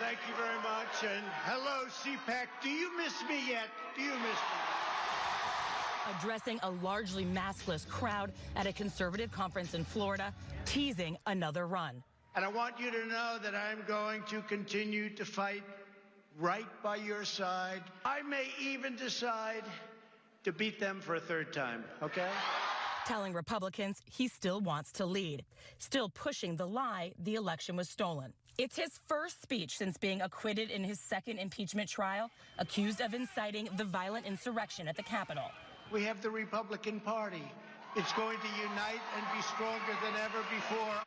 thank you very much. And hello, CPAC. Do you miss me yet? Do you miss me? Addressing a largely maskless crowd at a conservative conference in Florida, teasing another run. And I want you to know that I'm going to continue to fight right by your side. I may even decide to beat them for a third time, okay? Telling Republicans he still wants to lead, still pushing the lie the election was stolen. It's his first speech since being acquitted in his second impeachment trial, accused of inciting the violent insurrection at the Capitol. We have the Republican Party. It's going to unite and be stronger than ever before.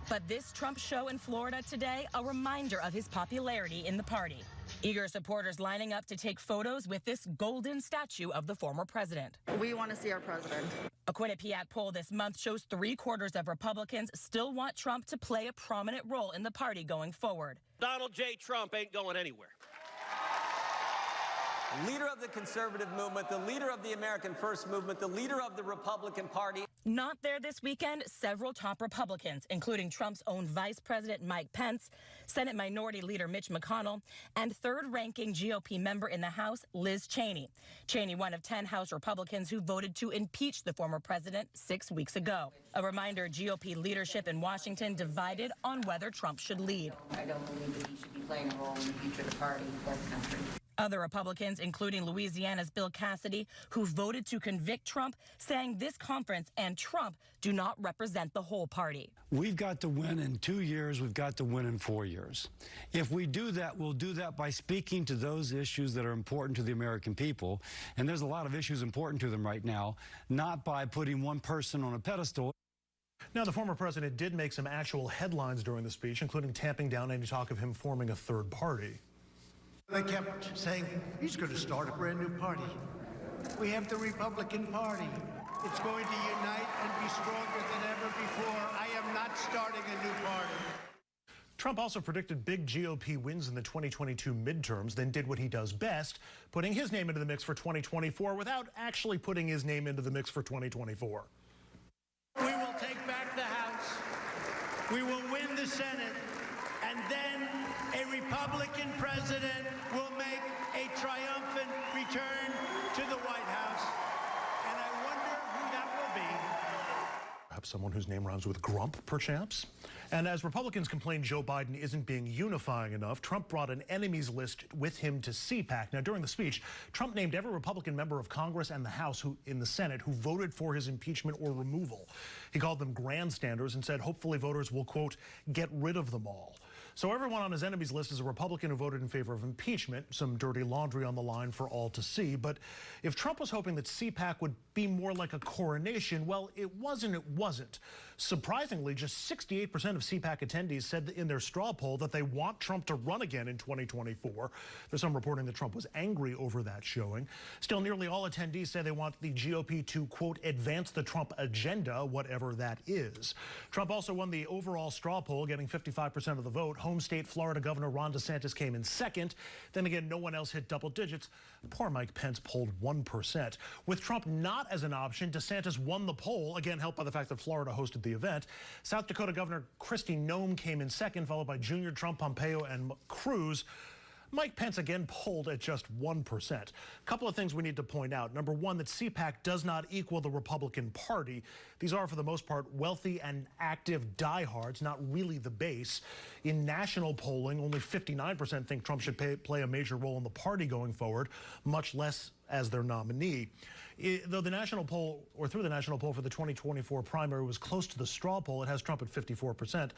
But this Trump show in Florida today, a reminder of his popularity in the party. Eager supporters lining up to take photos with this golden statue of the former president. We want to see our president. A Quinnipiac poll this month shows 3/4 of Republicans still want Trump to play a prominent role in the party going forward. Donald J. Trump ain't going anywhere. Leader of the conservative movement, the leader of the American First movement, the leader of the Republican Party. Not there this weekend, several top Republicans, including Trump's own Vice President Mike Pence, Senate Minority Leader Mitch McConnell, and third-ranking GOP member in the House, Liz Cheney. Cheney, one of 10 House Republicans who voted to impeach the former president 6 weeks ago. A reminder, GOP leadership in Washington divided on whether Trump should lead. I don't believe that he should be playing a role in the future of the party or the country. Other Republicans, including Louisiana's Bill Cassidy, who voted to convict Trump, saying this conference and Trump do not represent the whole party. We've got to win in 2 years. We've got to win in 4 years. If we do that, we'll do that by speaking to those issues that are important to the American people. And there's a lot of issues important to them right now, not by putting one person on a pedestal. Now, the former president did make some actual headlines during the speech, including tamping down any talk of him forming a third party. They kept saying, he's going to start a brand new party. We have the Republican Party. It's going to unite and be stronger than ever before. I am not starting a new party. Trump also predicted big GOP wins in the 2022 midterms, then did what he does best, putting his name into the mix for 2024 without actually putting his name into the mix for 2024. We will take back the House. We will win the Senate. And then a Republican president will make a triumphant return to the White House. And I wonder who that will be. Perhaps someone whose name rhymes with Grump, perchance. And as Republicans complain Joe Biden isn't being unifying enough, Trump brought an enemies list with him to CPAC. Now, during the speech, Trump named every Republican member of Congress and the House in the Senate who voted for his impeachment or removal. He called them grandstanders and said hopefully voters will, quote, get rid of them all. So everyone on his enemies list is a Republican who voted in favor of impeachment, some dirty laundry on the line for all to see. But if Trump was hoping that CPAC would be more like a coronation, well, it wasn't. Surprisingly, just 68% of CPAC attendees said in their straw poll that they want Trump to run again in 2024. There's some reporting that Trump was angry over that showing. Still, nearly all attendees say they want the GOP to, quote, advance the Trump agenda, whatever that is. Trump also won the overall straw poll, getting 55% of the vote. Home state Florida Governor Ron DeSantis came in second. Then again, no one else hit double digits. Poor Mike Pence polled 1%. With Trump not as an option, DeSantis won the poll, again helped by the fact that Florida hosted the event. South Dakota Governor Kristi Noem came in second, followed by Junior Trump, Pompeo, and Cruz. Mike Pence again polled at just 1%. A couple of things we need to point out. Number one, that CPAC does not equal the Republican Party. These are, for the most part, wealthy and active diehards, not really the base. In national polling, only 59% think Trump should play a major role in the party going forward, much less as their nominee. Though the national poll, or through the national poll for the 2024 primary was close to the straw poll, it has Trump at 54%,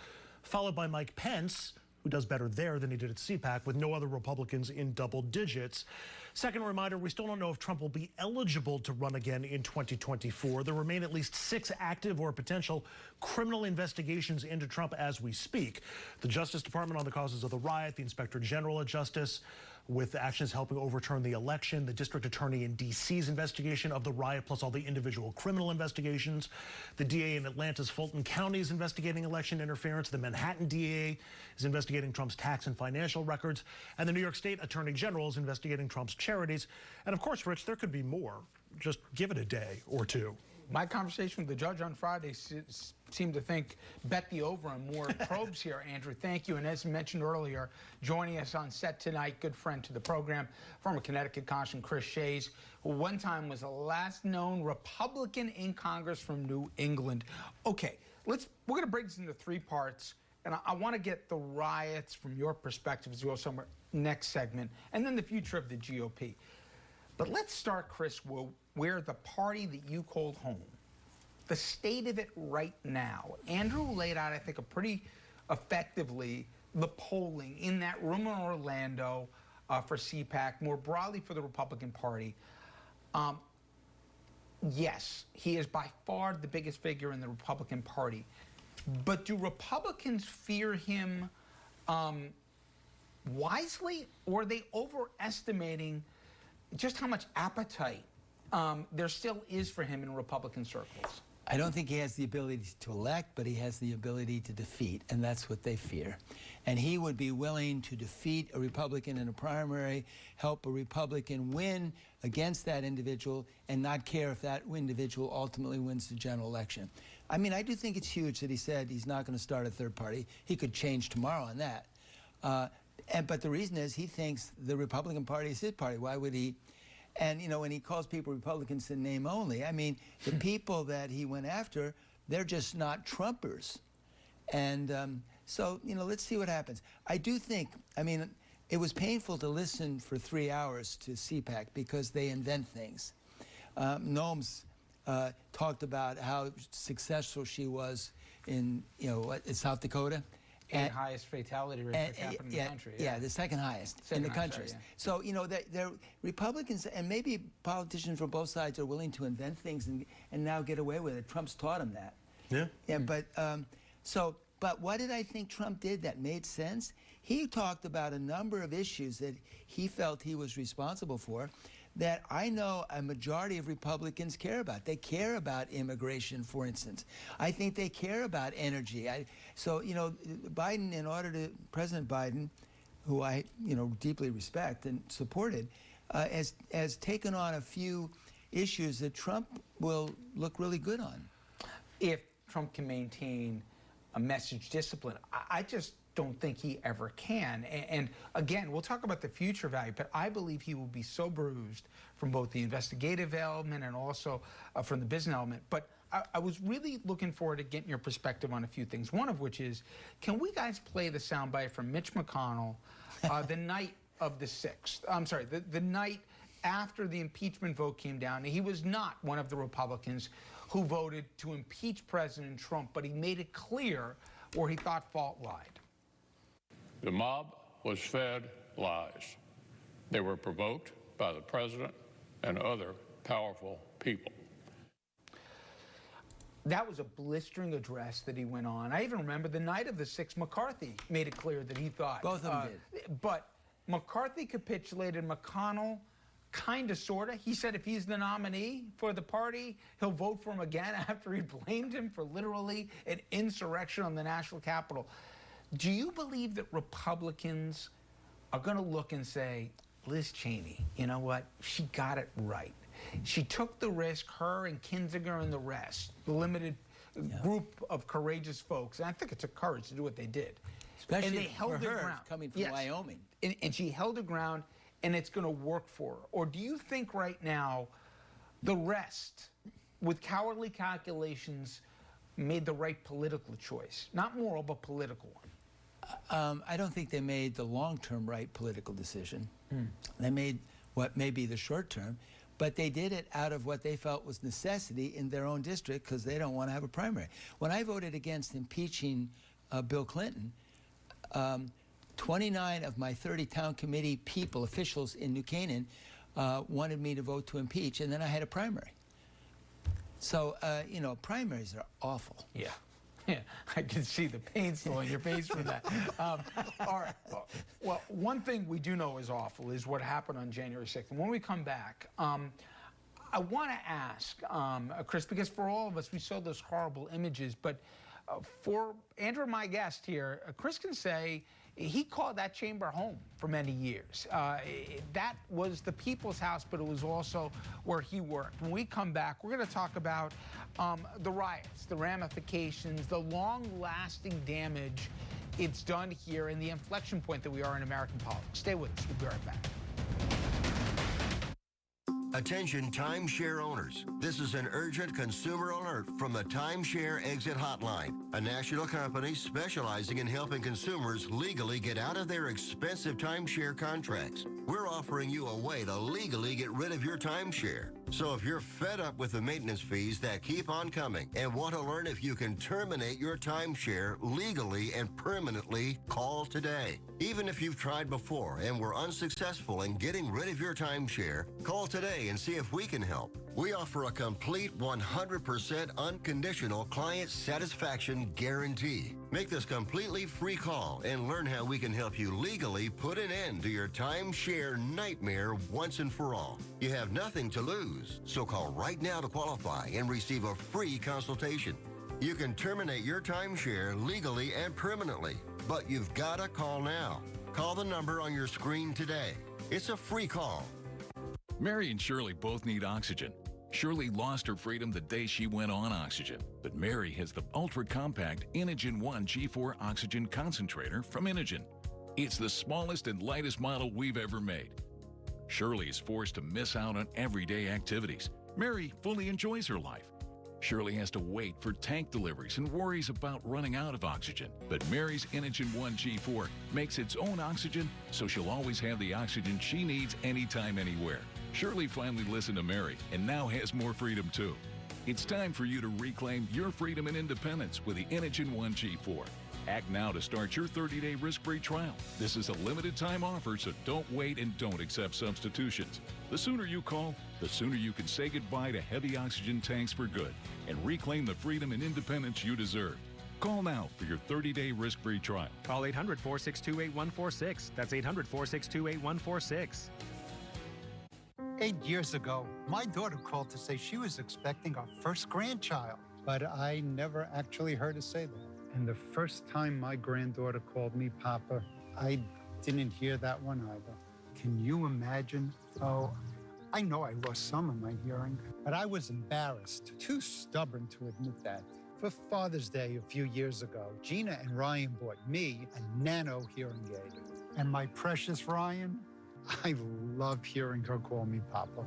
followed by Mike Pence, who does better there than he did at CPAC, with no other Republicans in double digits. Second reminder, we still don't know if Trump will be eligible to run again in 2024. There remain at least 6 active or potential criminal investigations into Trump as we speak. The Justice Department on the causes of the riot, the Inspector General of Justice with actions helping overturn the election, the district attorney in D.C.'s investigation of the riot, plus all the individual criminal investigations. The DA in Atlanta's Fulton County is investigating election interference. The Manhattan DA is investigating Trump's tax and financial records. And the New York State Attorney General is investigating Trump's charities. And of course, Rich, there could be more. Just give it a day or two. My conversation with the judge on Friday seemed to think bet the over on more probes here, Andrew. Thank you. And as mentioned earlier, joining us on set tonight, good friend to the program, former Connecticut Congressman Chris Shays, who one time was the last known Republican in Congress from New England. Okay, we're going to break this into three parts. And I want to get the riots from your perspective as we go somewhere next segment, and then the future of the GOP. But let's start, Chris, where the party that you called home, the state of it right now. Andrew laid out, I think, a pretty effectively the polling in that room in Orlando for CPAC, more broadly for the Republican Party. Yes, he is by far the biggest figure in the Republican Party. But do Republicans fear him wisely, or are they overestimating just how much appetite there still is for him in Republican circles? I don't think he has the ability to elect, but he has the ability to defeat, and that's what they fear. And he would be willing to defeat a Republican in a primary, help a Republican win against that individual, and not care if that individual ultimately wins the general election. I mean, I do think it's huge that he said he's not going to start a third party. He could change tomorrow on that. But the reason is he thinks the Republican Party is his party. Why would he? And, you know, when he calls people Republicans in name only, I mean, the people that he went after, they're just not Trumpers. And so, you know, let's see what happens. I do think, I mean, it was painful to listen for 3 hours to CPAC because they invent things. Noam's talked about how successful she was in, you know, in South Dakota. And highest fatality rate per capita in the country. Yeah, the second highest in the country. Yeah. So, you know, they're Republicans, and maybe politicians from both sides are willing to invent things and now get away with it. Trump's taught them that. Yeah. Yeah, but but what did I think Trump did that made sense? He talked about a number of issues that he felt he was responsible for that I know a majority of Republicans care about. They care about immigration, for instance. I think they care about energy. So, you know, Biden, President Biden, who I, you know, deeply respect and supported, has taken on a few issues that Trump will look really good on. If Trump can maintain a message discipline, I just don't think he ever can. And again, we'll talk about the future value, but I believe he will be so bruised from both the investigative element and also from the business element. But I was really looking forward to getting your perspective on a few things, one of which is, can we guys play the soundbite from Mitch McConnell the night of the 6th? I'm sorry, the night after the impeachment vote came down. He was not one of the Republicans who voted to impeach President Trump, but he made it clear where he thought fault lied. The mob was fed lies. They were provoked by the president and other powerful people. That was a blistering address that he went on. I even remember the night of the 6th, McCarthy made it clear that he thought. Both of them did. But McCarthy capitulated. McConnell, kind of, sort of. He said if he's the nominee for the party, he'll vote for him again after he blamed him for literally an insurrection on the national Capitol. Do you believe that Republicans are going to look and say, Liz Cheney, you know what? She got it right. She took the risk, her and Kinzinger and the rest, the limited group of courageous folks. And I think it took courage to do what they did. Especially and they held their ground. Coming from Wyoming. And she held her ground, and it's going to work for her. Or do you think right now the rest, with cowardly calculations, made the right political choice? Not moral, but political one. I don't think they made the long-term right political decision. They made what may be the short-term, but they did it out of what they felt was necessity in their own district because they don't want to have a primary. When I voted against impeaching Bill Clinton, 29 of my 30 town committee people, officials in New Canaan, wanted me to vote to impeach, and then I had a primary. So, you know, primaries are awful. Yeah. Yeah, I can see the pain still on your face from that. All right. Well, one thing we do know is awful is what happened on January 6th. And when we come back, I want to ask, Chris, because for all of us, we saw those horrible images, but for Andrew, my guest here, Chris can say He called that chamber home for many years. That was the people's house, but it was also where he worked. When we come back, we're going to talk about the riots, the ramifications, the long-lasting damage it's done here, and the inflection point that we are in American politics. Stay with us. We'll be right back. Attention timeshare owners. This is an urgent consumer alert from the Timeshare Exit Hotline, a national company specializing in helping consumers legally get out of their expensive timeshare contracts. We're offering you a way to legally get rid of your timeshare. So if you're fed up with the maintenance fees that keep on coming and want to learn if you can terminate your timeshare legally and permanently, call today. Even if you've tried before and were unsuccessful in getting rid of your timeshare, call today and see if we can help. We offer a complete 100% unconditional client satisfaction guarantee. Make this completely free call and learn how we can help you legally put an end to your timeshare nightmare once and for all. You have nothing to lose, so call right now to qualify and receive a free consultation. You can terminate your timeshare legally and permanently, but you've got to call now. Call the number on your screen today. It's a free call. Mary and Shirley both need oxygen. Shirley lost her freedom the day she went on oxygen, but Mary has the ultra-compact Inogen 1 G4 oxygen concentrator from Inogen. It's the smallest and lightest model we've ever made. Shirley is forced to miss out on everyday activities. Mary fully enjoys her life. Shirley has to wait for tank deliveries and worries about running out of oxygen. But Mary's Inogen 1 G4 makes its own oxygen, so she'll always have the oxygen she needs anytime, anywhere. Shirley finally listened to Mary and now has more freedom too. It's time for you to reclaim your freedom and independence with the Inogen 1 G4. Act now to start your 30-day risk-free trial. This is a limited time offer, so don't wait and don't accept substitutions. The sooner you call, the sooner you can say goodbye to heavy oxygen tanks for good and reclaim the freedom and independence you deserve. Call now for your 30-day risk-free trial. Call 800-462-8146. That's 800-462-8146. 8 years ago, my daughter called to say she was expecting our first grandchild. But I never actually heard her say that. And the first time my granddaughter called me Papa, I didn't hear that one either. Can you imagine? Oh, I know I lost some of my hearing, but I was embarrassed, too stubborn to admit that. For Father's Day a few years ago, Gina and Ryan bought me a nano hearing aid. And my precious Ryan, I love hearing her call me Papa.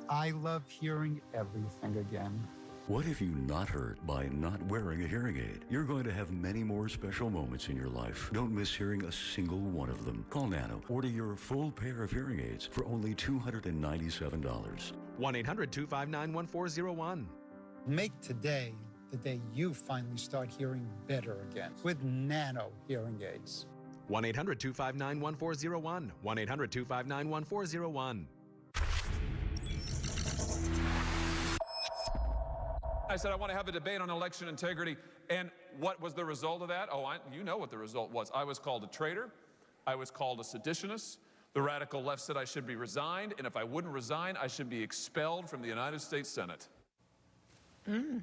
I love hearing everything again. What have you not heard by not wearing a hearing aid? You're going to have many more special moments in your life. Don't miss hearing a single one of them. Call Nano. Order your full pair of hearing aids for only $297. 1-800-259-1401. Make today the day you finally start hearing better again with Nano hearing aids. 1-800-259-1401. 1-800-259-1401. I said I want to have a debate on election integrity, and what was the result of that? Oh, you know what the result was. I was called a traitor. I was called a seditionist. The radical left said I should be resigned, and if I wouldn't resign, I should be expelled from the United States Senate. To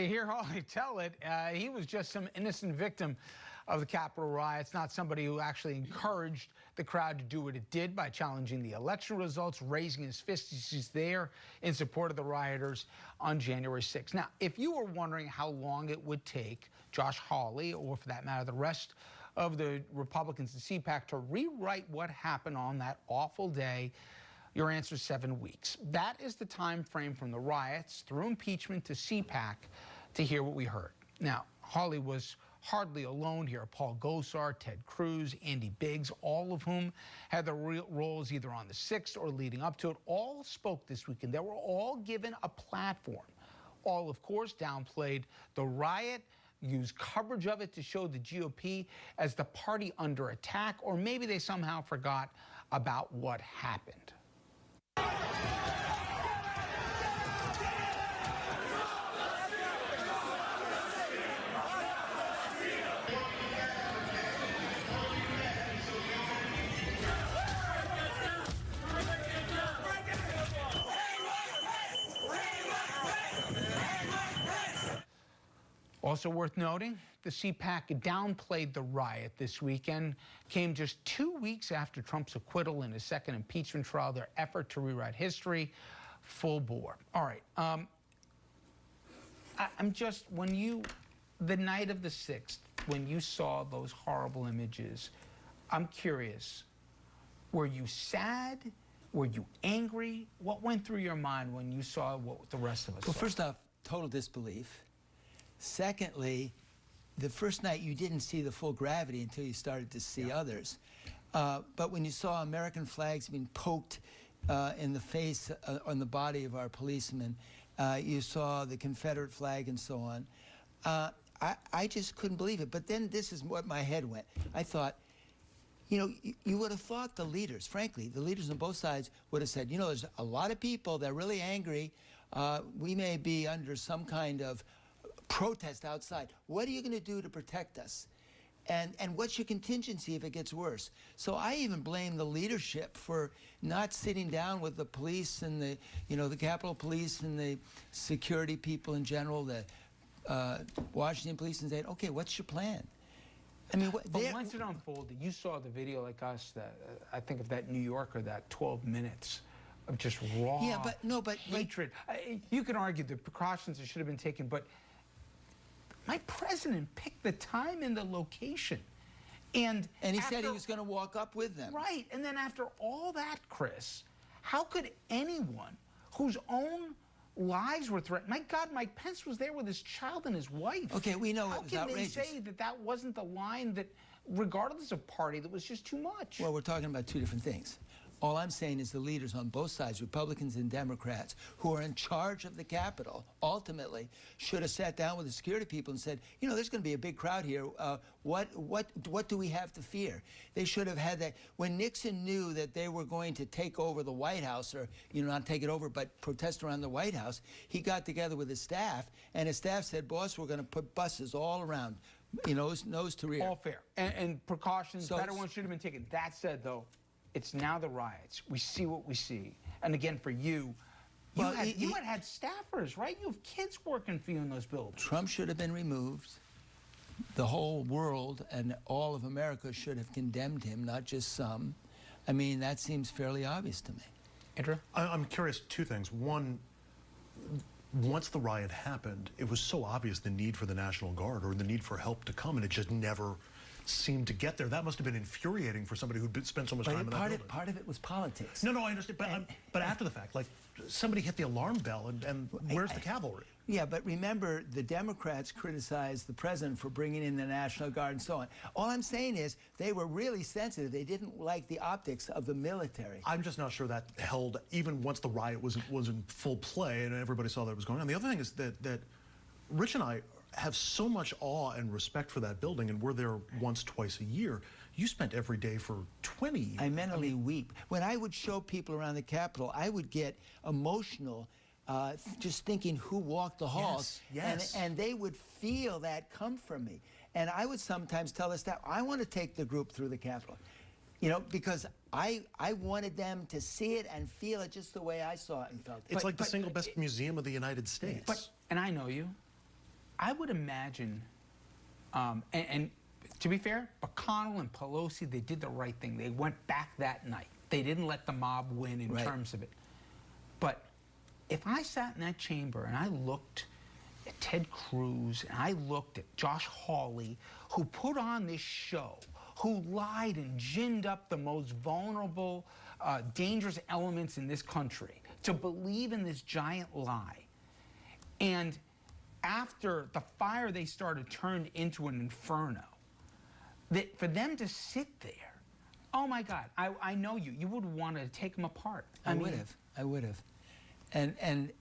hear Hawley tell it, he was just some innocent victim of the Capitol riots, not somebody who actually encouraged the crowd to do what it did by challenging the election results, raising his fist. He's there in support of the rioters on January 6th. Now, if you were wondering how long it would take Josh Hawley, or for that matter, the rest of the Republicans in CPAC to rewrite what happened on that awful day, your answer is 7 weeks. That is the time frame from the riots through impeachment to CPAC to hear what we heard. Now, Hawley was hardly alone here. Paul Gosar, Ted Cruz, Andy Biggs, all of whom had their roles either on the 6th or leading up to it, all spoke this weekend. They were all given a platform. All, of course, downplayed the riot, used coverage of it to show the GOP as the party under attack, or maybe they somehow forgot about what happened. Also worth noting, the CPAC downplayed the riot this weekend. Came just 2 weeks after Trump's acquittal in his second impeachment trial. Their effort to rewrite history, full bore. All right. I'm just, the night of the 6th, when you saw those horrible images, I'm curious, were you sad? Were you angry? What went through your mind when you saw what the rest of us saw? Well, first off, total disbelief. Secondly, the first night you didn't see the full gravity until you started to see others. But when you saw American flags being poked in the face on the body of our policemen, you saw the Confederate flag and so on, I just couldn't believe it. But then this is what my head went. I thought, you know, you would have thought the leaders, frankly, the leaders on both sides would have said, you know, there's a lot of people that are really angry. We may be under some kind of protest outside. What are you going to do to protect us? And what's your contingency if it gets worse? So I even blame the leadership for not sitting down with the police and the, you know, the Capitol Police and the security people in general, the Washington Police, and saying, okay, what's your plan? I mean, but once it unfolded, you saw the video like us, that I think of that New Yorker, that 12 minutes of just raw hatred. You can argue the precautions that should have been taken, but my president picked the time and the location. And he said he was going to walk up with them. Right. And then after all that, Chris, how could anyone whose own lives were threatened? My God, Mike Pence was there with his child and his wife. Okay, we know it was outrageous. How can they say that that wasn't the line that, regardless of party, that was just too much? Well, we're talking about two different things. All I'm saying is the leaders on both sides, Republicans and Democrats, who are in charge of the Capitol, ultimately should have sat down with the security people and said, you know, there's going to be a big crowd here. What do we have to fear? They should have had that. When Nixon knew that they were going to take over the White House, or, you know, not take it over, but protest around the White House, he got together with his staff, and his staff said, boss, we're going to put buses all around, you know, nose to rear. All fair. And precautions, better ones should have been taken. That said, though, it's now the riots. We see what we see. And again, for you, you had staffers, right? You have kids working for you in those buildings. Trump should have been removed. The whole world and all of America should have condemned him, not just some. I mean, that seems fairly obvious to me. Andrew? I'm curious, two things. One, once the riot happened, it was so obvious the need for the National Guard or the need for help to come, and it just never seemed to get there. That must have been infuriating for somebody who'd spent so much time in that building. Part of it was politics. No, I understand. But after the fact, like, somebody hit the alarm bell, and where's the cavalry? Yeah, but remember, the Democrats criticized the president for bringing in the National Guard and so on. All I'm saying is they were really sensitive. They didn't like the optics of the military. I'm just not sure that held, even once the riot was in full play and everybody saw that it was going on. The other thing is that Rich and I have so much awe and respect for that building, and we're there once, twice a year. You spent every day for 20 years. I mentally weep. When I would show people around the Capitol, I would get emotional just thinking who walked the halls. Yes. And they would feel that come from me. And I would sometimes tell the staff, I want to take the group through the Capitol. You know, because I wanted them to see it and feel it just the way I saw it and felt it. It's like the single best museum of the United States. And I know you. I would imagine, and to be fair, McConnell and Pelosi, they did the right thing. They went back that night. They didn't let the mob win in terms of it. But if I sat in that chamber and I looked at Ted Cruz and I looked at Josh Hawley, who put on this show, who lied and ginned up the most vulnerable, dangerous elements in this country to believe in this giant lie, and after the fire they started turned into an inferno, that for them to sit there, oh my God, I know you. You would want to take them apart. I would have. And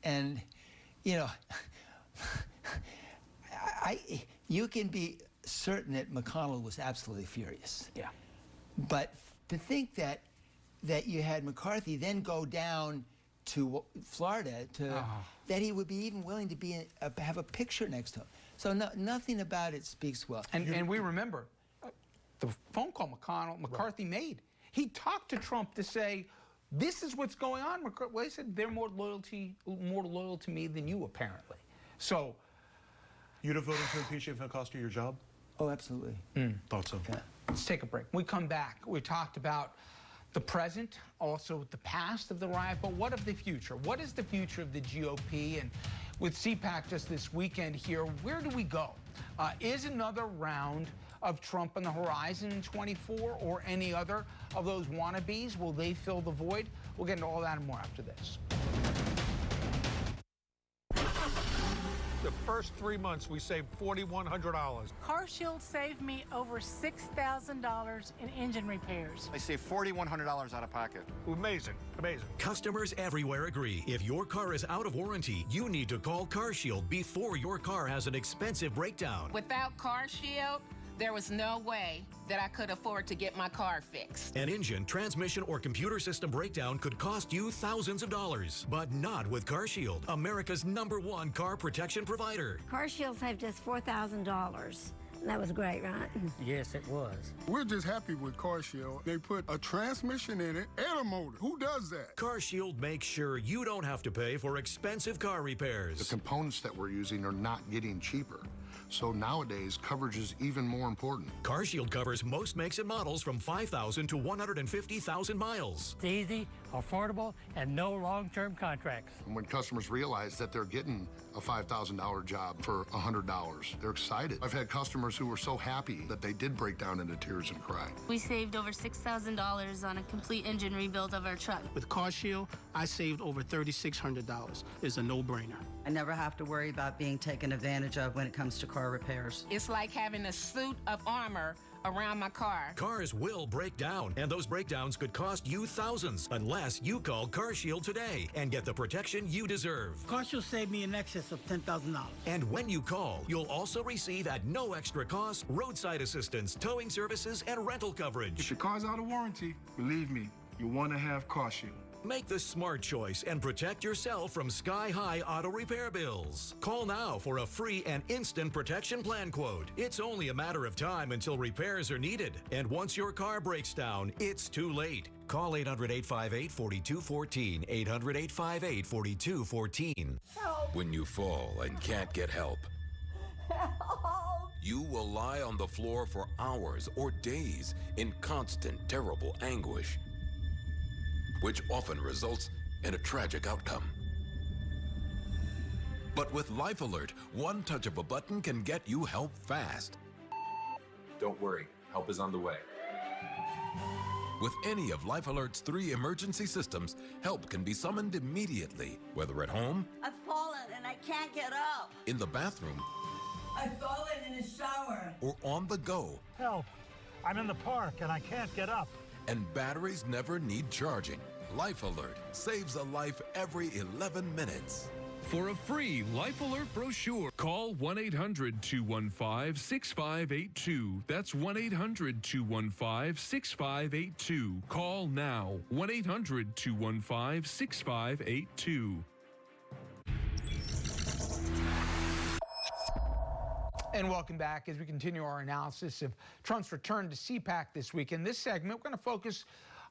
you know, you can be certain that McConnell was absolutely furious. Yeah. But to think that you had McCarthy then go down to Florida, that he would be even willing to have a picture next to him. So nothing about it speaks well. And we remember the phone call McCarthy made. He talked to Trump to say, this is what's going on. Well, he said, they're more loyal to me than you, apparently. So You'd have voted to impeach if it cost you your job? Oh, absolutely. Thought so. Yeah. Let's take a break. When we come back, we talked about the present, also the past of the riot, but what of the future? What is the future of the GOP? And with CPAC just this weekend here, where do we go? Is another round of Trump on the horizon in 24 or any other of those wannabes? Will they fill the void? We'll get into all that and more after this. The first 3 months, we saved $4,100. CarShield saved me over $6,000 in engine repairs. I saved $4,100 out of pocket. Amazing, amazing. Customers everywhere agree. If your car is out of warranty, you need to call CarShield before your car has an expensive breakdown. Without CarShield, there was no way that I could afford to get my car fixed. An engine, transmission, or computer system breakdown could cost you thousands of dollars, but not with CarShield, America's #1 car protection provider. CarShield saved us $4,000. That was great, right? Yes, it was. We're just happy with CarShield. They put a transmission in it and a motor. Who does that? CarShield makes sure you don't have to pay for expensive car repairs. The components that we're using are not getting cheaper. So nowadays, coverage is even more important. CarShield covers most makes and models from 5,000 to 150,000 miles. It's easy, affordable, and no long-term contracts. And when customers realize that they're getting a $5,000 job for $100, they're excited. I've had customers who were so happy that they did break down into tears and cry. We saved over $6,000 on a complete engine rebuild of our truck. With CarShield, I saved over $3,600. It's a no-brainer. I never have to worry about being taken advantage of when it comes to car repairs. It's like having a suit of armor around my car. Cars will break down, and those breakdowns could cost you thousands unless you call CarShield today and get the protection you deserve. CarShield saved me in excess of $10,000. And when you call, you'll also receive at no extra cost roadside assistance, towing services, and rental coverage. If your car's out of warranty, believe me, you want to have CarShield. Make the smart choice and protect yourself from sky-high auto repair bills. Call now for a free and instant protection plan quote. It's only a matter of time until repairs are needed. And once your car breaks down, it's too late. Call 800-858-4214, 800-858-4214. When you fall and can't get help, you will lie on the floor for hours or days in constant, terrible anguish, which often results in a tragic outcome. But with Life Alert, one touch of a button can get you help fast. Don't worry, help is on the way. With any of Life Alert's 3 emergency systems, help can be summoned immediately, whether at home, I've fallen and I can't get up. in the bathroom, I've fallen in a shower. or on the go. Help! I'm in the park and I can't get up. And batteries never need charging. Life Alert saves a life every 11 minutes. For a free Life Alert brochure, call 1-800-215-6582. That's 1-800-215-6582. Call now. 1-800-215-6582. And welcome back as we continue our analysis of Trump's return to CPAC this week. In this segment, we're going to focus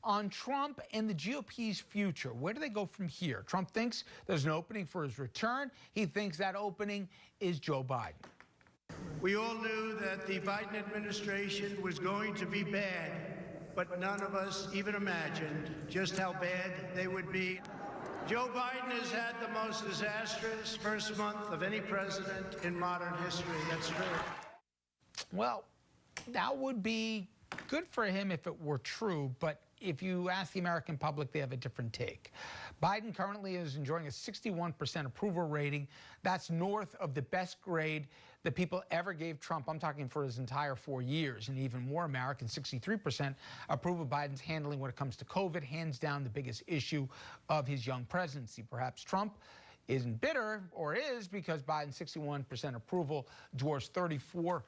on Trump and the GOP's future. Where do they go from here? Trump thinks there's an opening for his return. He thinks that opening is Joe Biden. We all knew that the Biden administration was going to be bad, but none of us even imagined just how bad they would be. Joe Biden has had the most disastrous first month of any president in modern history. That's true. Well, that would be good for him if it were true, but if you ask the American public, they have a different take. Biden currently is enjoying a 61% approval rating. That's north of the best grade that people ever gave Trump. I'm talking for his entire 4 years, and even more Americans, 63% approve of Biden's handling when it comes to COVID, hands down the biggest issue of his young presidency. Perhaps Trump isn't bitter, or is, because Biden's 61% approval dwarfs 34%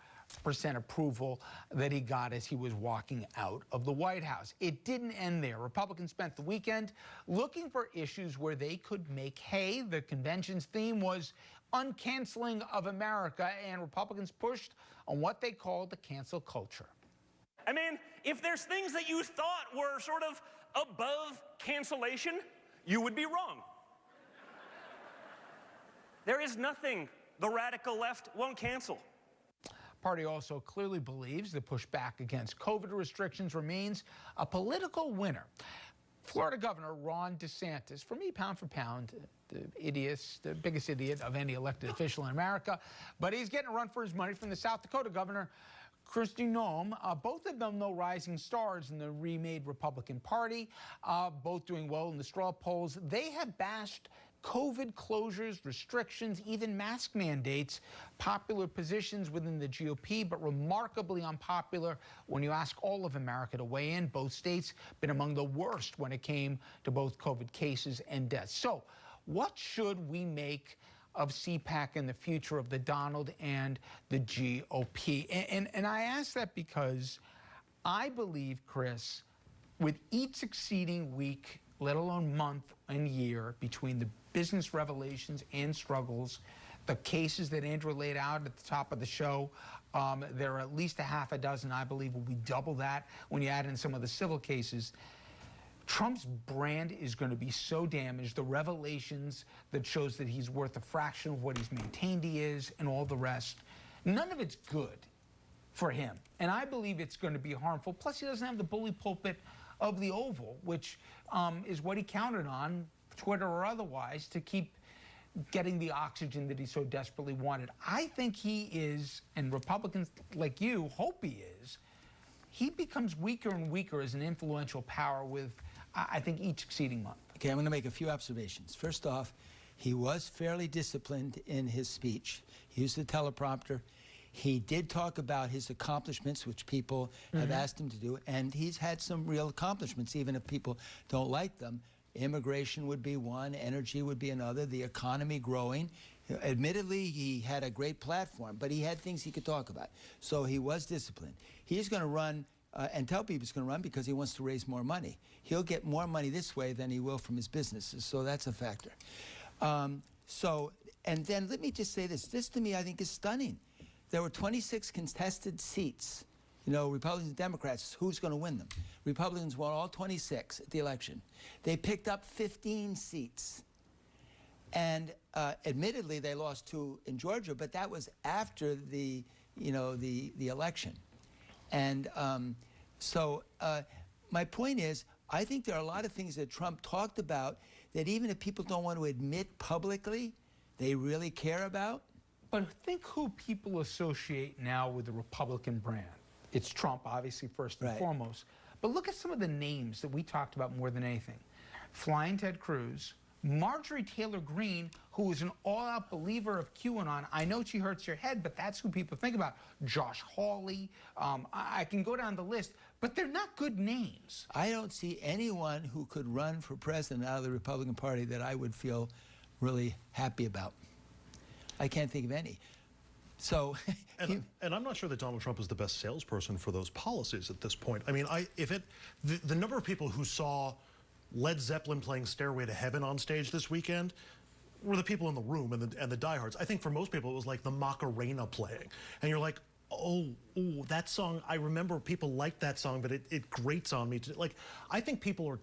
approval that he got as he was walking out of the White House. It didn't end there. Republicans spent the weekend looking for issues where they could make hay. The convention's theme was uncanceling of America, and Republicans pushed on what they called the cancel culture. I mean, if there's things that you thought were sort of above cancellation, you would be wrong. There is nothing the radical left won't cancel. Party also clearly believes the pushback against COVID restrictions remains a political winner. Florida Governor Ron DeSantis, for me, pound for pound, the biggest idiot of any elected official in America, but he's getting a run for his money from the South Dakota Governor Kristi Noem, both of them, though, rising stars in the remade Republican Party, both doing well in the straw polls. They have bashed COVID closures, restrictions, even mask mandates, popular positions within the GOP, but remarkably unpopular when you ask all of America to weigh in. Both states been among the worst when it came to both COVID cases and deaths. So what should we make of CPAC and the future of the Donald and the GOP? And I ask that because I believe, Chris, with each succeeding week, let alone month and year, between the business revelations and struggles, the cases that Andrew laid out at the top of the show, there are at least a half a dozen, I believe will be double that when you add in some of the civil cases. Trump's brand is going to be so damaged, the revelations that shows that he's worth a fraction of what he's maintained he is, and all the rest. None of it's good for him. And I believe it's going to be harmful. Plus, he doesn't have the bully pulpit of the Oval, which is what he counted on, Twitter or otherwise, to keep getting the oxygen that he so desperately wanted. I think he is, and Republicans like you hope he is, he becomes weaker and weaker as an influential power with, I think, each succeeding month. Okay, I'm going to make a few observations. First off, he was fairly disciplined in his speech. He used the teleprompter. He did talk about his accomplishments, which people have asked him to do, and he's had some real accomplishments, even if people don't like them. Immigration would be one, energy would be another, the economy growing. Admittedly, he had a great platform, but he had things he could talk about. So he was disciplined. He's going to run and tell people he's going to run because he wants to raise more money. He'll get more money this way than he will from his businesses, so that's a factor. And then let me just say this. This, to me, I think is stunning. There were 26 contested seats. You know, Republicans and Democrats, who's going to win them? Republicans won all 26 at the election. They picked up 15 seats. And admittedly, they lost 2 in Georgia, but that was after the election. And my point is, I think there are a lot of things that Trump talked about that even if people don't want to admit publicly, they really care about. But think who people associate now with the Republican brand. It's Trump, obviously, first and foremost. But look at some of the names that we talked about more than anything. Flying Ted Cruz, Marjorie Taylor Greene, who is an all-out believer of QAnon. I know she hurts your head, but that's who people think about. Josh Hawley. I can go down the list, but they're not good names. I don't see anyone who could run for president out of the Republican Party that I would feel really happy about. I can't think of any. So, and I'm not sure that Donald Trump is the best salesperson for those policies at this point. I mean, the number of people who saw Led Zeppelin playing Stairway to Heaven on stage this weekend were the people in the room and the diehards. I think for most people it was like the Macarena playing, and you're like, oh, that song. I remember people liked that song, but it grates on me. Like, I think people are.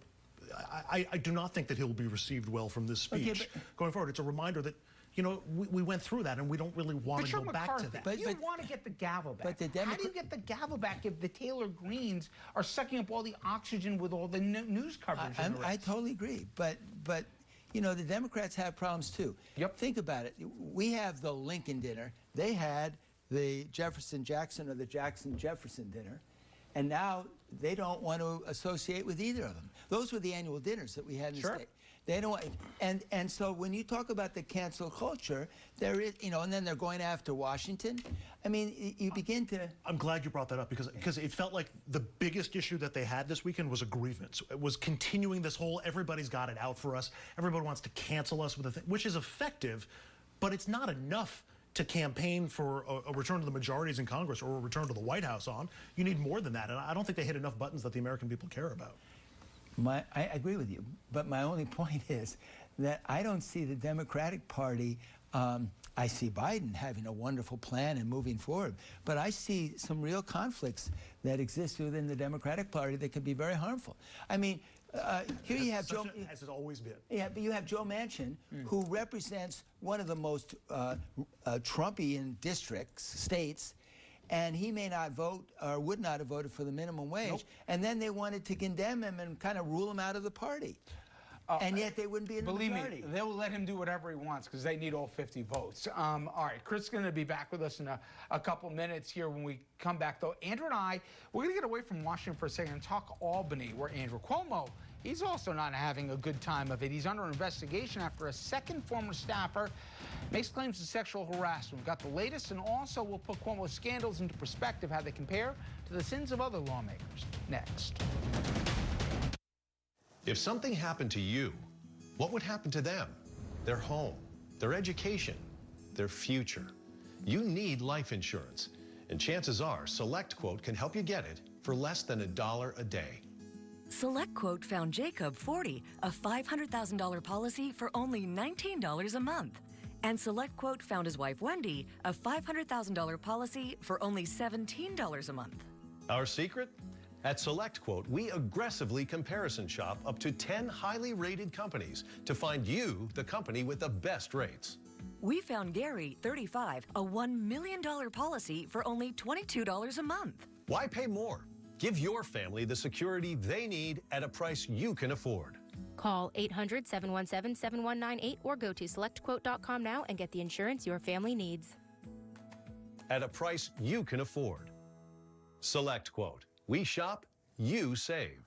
I do not think that he'll be received well from this speech going forward. It's a reminder that, you know, we went through that, and we don't really want to go back to that. But you want to get the gavel back. How do you get the gavel back if the Taylor Greenes are sucking up all the oxygen with all the news coverage? I totally agree. But you know, the Democrats have problems too. Think about it. We have the Lincoln dinner. They had the Jefferson-Jackson or the Jackson-Jefferson dinner. And now they don't want to associate with either of them. Those were the annual dinners that we had in the state. They don't, and so when you talk about the cancel culture, there is, you know, and then they're going after Washington. I mean, you begin to. I'm glad you brought that up because it felt like the biggest issue that they had this weekend was a grievance. It was continuing this whole everybody's got it out for us. Everybody wants to cancel us with a thing, which is effective, but it's not enough to campaign for a return to the majorities in Congress or a return to the White House on. You need more than that, and I don't think they hit enough buttons that the American people care about. I agree with you, but my only point is that I don't see the Democratic Party. I see Biden having a wonderful plan and moving forward, but I see some real conflicts that exist within the Democratic Party that could be very harmful. I mean, Here you have Joe. As it's always been. Yeah, but you have Joe Manchin, who represents one of the most Trumpian states, and he may not vote or would not have voted for the minimum wage. Nope. And then they wanted to condemn him and kind of rule him out of the party. And yet they wouldn't be in the majority. Believe me, they'll let him do whatever he wants because they need all 50 votes. All right, Chris is going to be back with us in a couple minutes here when we come back, though. Andrew and I, we're going to get away from Washington for a second and talk Albany, where Andrew Cuomo, he's also not having a good time of it. He's under investigation after a second former staffer makes claims of sexual harassment. We've got the latest, and also we'll put Cuomo's scandals into perspective, how they compare to the sins of other lawmakers. Next. If something happened to you, what would happen to them? Their home, their education, their future. You need life insurance, and chances are SelectQuote can help you get it for less than $1 a day. SelectQuote found Jacob 40, a $500,000 policy for only $19 a month. And SelectQuote found his wife Wendy, a $500,000 policy for only $17 a month. Our secret? At SelectQuote, we aggressively comparison shop up to 10 highly rated companies to find you the company with the best rates. We found Gary, 35, a $1 million policy for only $22 a month. Why pay more? Give your family the security they need at a price you can afford. Call 800-717-7198 or go to SelectQuote.com now and get the insurance your family needs. At a price you can afford. SelectQuote. We shop, you save.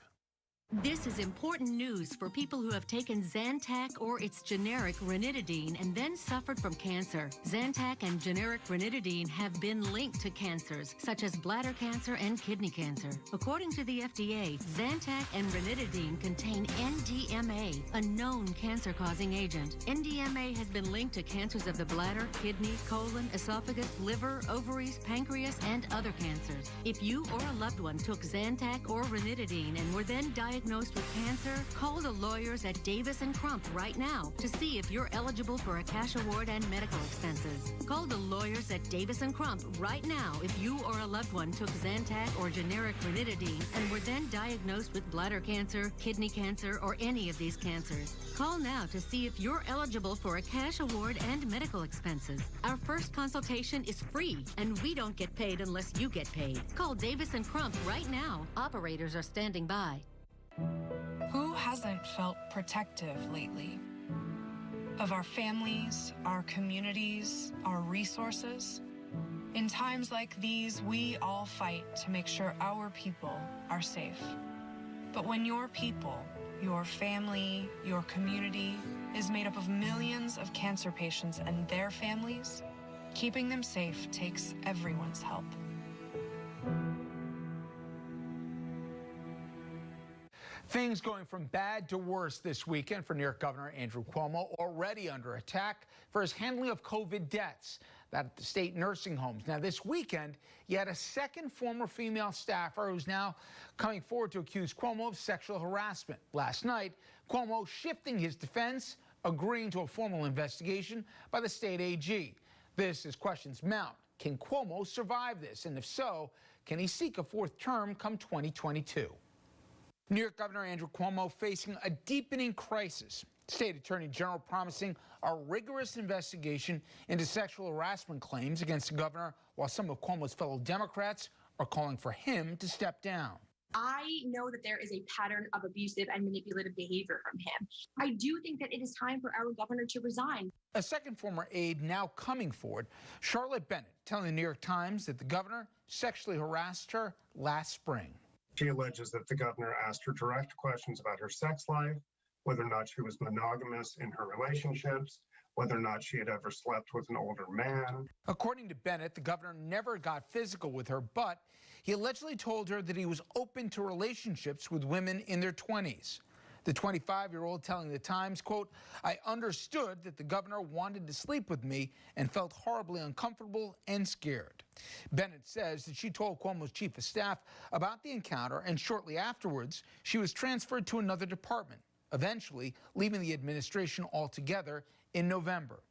This is important news for people who have taken Zantac or its generic ranitidine and then suffered from cancer. Zantac and generic ranitidine have been linked to cancers, such as bladder cancer and kidney cancer. According to the FDA, Zantac and ranitidine contain NDMA, a known cancer-causing agent. NDMA has been linked to cancers of the bladder, kidney, colon, esophagus, liver, ovaries, pancreas, and other cancers. If you or a loved one took Zantac or ranitidine and were then diagnosed with cancer, call the lawyers at Davis & Crump right now to see if you're eligible for a cash award and medical expenses. Call the lawyers at Davis & Crump right now if you or a loved one took Zantac or generic ranitidine and were then diagnosed with bladder cancer, kidney cancer, or any of these cancers. Call now to see if you're eligible for a cash award and medical expenses. Our first consultation is free, and we don't get paid unless you get paid. Call Davis & Crump right now. Operators are standing by. Who hasn't felt protective lately? Of our families, our communities, our resources? In times like these, we all fight to make sure our people are safe. But when your people, your family, your community is made up of millions of cancer patients and their families, keeping them safe takes everyone's help. Things going from bad to worse this weekend for New York Governor Andrew Cuomo, already under attack for his handling of COVID deaths at the state nursing homes. Now, this weekend, you had a second former female staffer who's now coming forward to accuse Cuomo of sexual harassment. Last night, Cuomo shifting his defense, agreeing to a formal investigation by the state AG. This as questions mount. Can Cuomo survive this? And if so, can he seek a fourth term come 2022? New York Governor Andrew Cuomo facing a deepening crisis. State Attorney General promising a rigorous investigation into sexual harassment claims against the governor, while some of Cuomo's fellow Democrats are calling for him to step down. I know that there is a pattern of abusive and manipulative behavior from him. I do think that it is time for our governor to resign. A second former aide now coming forward, Charlotte Bennett, telling the New York Times that the governor sexually harassed her last spring. She alleges that the governor asked her direct questions about her sex life, whether or not she was monogamous in her relationships, whether or not she had ever slept with an older man. According to Bennett, the governor never got physical with her, but he allegedly told her that he was open to relationships with women in their 20s. The 25-year-old telling the Times, quote, "I understood that the governor wanted to sleep with me and felt horribly uncomfortable and scared." Bennett says that she told Cuomo's chief of staff about the encounter, and shortly afterwards, she was transferred to another department, eventually leaving the administration altogether in November.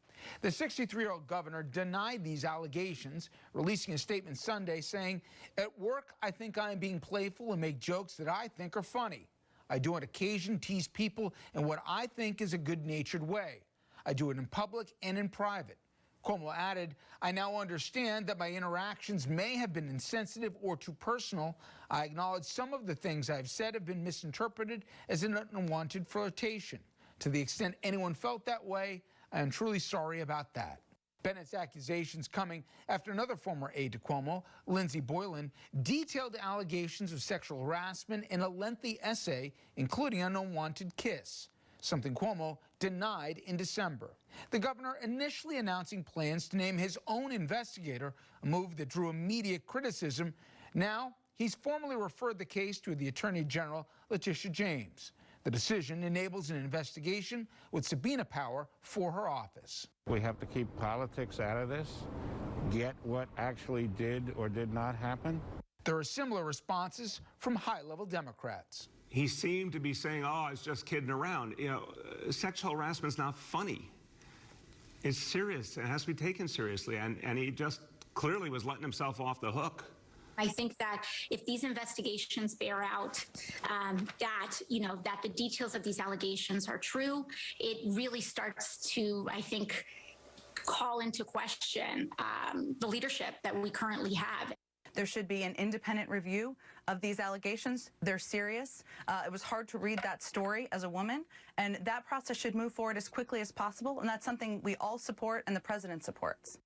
The 63-year-old governor denied these allegations, releasing a statement Sunday saying, "At work, I think I am being playful and make jokes that I think are funny. I do on occasion tease people in what I think is a good-natured way. I do it in public and in private. Cuomo added, I now understand that my interactions may have been insensitive or too personal. I acknowledge some of the things I've said have been misinterpreted as an unwanted flirtation. To the extent anyone felt that way, I am truly sorry about that. Bennett's accusations coming after another former aide to Cuomo, Lindsey Boylan, detailed allegations of sexual harassment in a lengthy essay, including an unwanted kiss, something Cuomo denied in December. The governor initially announcing plans to name his own investigator, a move that drew immediate criticism. Now, he's formally referred the case to the Attorney General, Letitia James. The decision enables an investigation with subpoena power for her office. We have to keep politics out of this, get what actually did or did not happen. There are similar responses from high-level Democrats. He seemed to be saying, oh, I was just kidding around. You know, sexual harassment is not funny. It's serious. It has to be taken seriously. And he just clearly was letting himself off the hook. I think that if these investigations bear out that the details of these allegations are true, it really starts to, I think, call into question the leadership that we currently have. There should be an independent review of these allegations. They're serious. It was hard to read that story as a woman, and that process should move forward as quickly as possible, and that's something we all support and the president supports.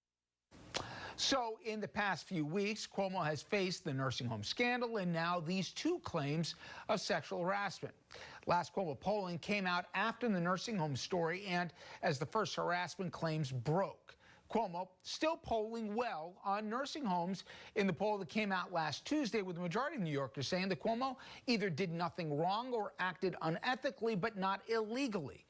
So in the past few weeks, Cuomo has faced the nursing home scandal and now these two claims of sexual harassment. Last Cuomo polling came out after the nursing home story and as the first harassment claims broke. Cuomo still polling well on nursing homes in the poll that came out last Tuesday, with the majority of New Yorkers saying that Cuomo either did nothing wrong or acted unethically, but not illegally.